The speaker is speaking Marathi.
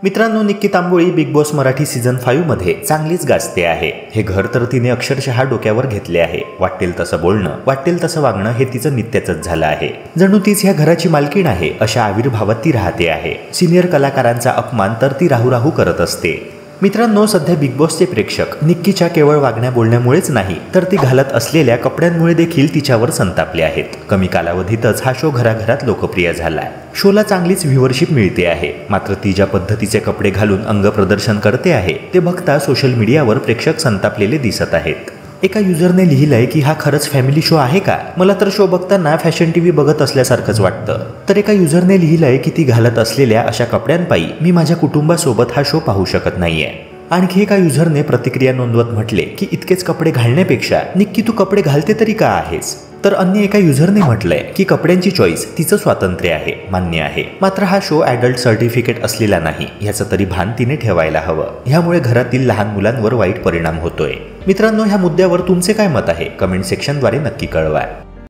मित्रांनो, Nikki Tamboli big boss Marathi season 5 मध्ये चांगलीच गाजते आहे। हे घर तर तिने अक्षरशः डोक्यावर घेतले आहे। वाटेल तसं बोलणं, वाटेल तसं वागणं हे तिचं नित्यच झालं आहे। जणू तीच ह्या घराची मालकीण आहे अशा आविर्भावात ती राहते आहे। सिनियर कलाकारांचा अपमान तर ती राहू करत असते। मित्रांनो, सध्या बिग बॉसचे प्रेक्षक निक्कीच्या केवळ वागण्या बोलण्यामुळेच नाही तर ती घालत असलेल्या कपड्यांमुळे देखील तिच्यावर संतापले आहेत। कमी कालावधीतच हा शो घराघरात लोकप्रिय झालाय। शोला चांगलीच व्ह्यूअरशिप मिळते आहे, मात्र ती ज्या पद्धतीचे कपडे घालून अंग प्रदर्शन करते आहे ते बघता सोशल मीडियावर प्रेक्षक संतापलेले दिसत आहेत। एका युजरने लिहिलंय की हा खरंच फॅमिली शो आहे का? मला तर शो बघताना फॅशन टीव्ही बघत असल्यासारखंच वाटतं। तर एका युजरने लिहिलंय की ती घालत असलेल्या अशा कपड्यांपायी मी माझ्या कुटुंबासोबत हा शो पाहू शकत नाहीये। आणखी एका युजरने प्रतिक्रिया नोंदवत म्हटले की इतकेच कपडे घालण्यापेक्षा निक्की तू कपडे घालते तरी का आहेस? तर अन्य एका युजरने म्हटलंय की कपड्यांची चॉईस तिचं स्वातंत्र्य आहे, मान्य आहे, मात्र हा शो ॲडल्ट सर्टिफिकेट असलेला नाही याचं तरी भान तिने ठेवायला हवं। ह्यामुळे घरातील लहान मुलांवर वाईट परिणाम होतोय। मित्रांनो, ह्या मुद्द्यावर तुमचे काय मत आहे? कमेंट सेक्शनद्वारे नक्की कळवा।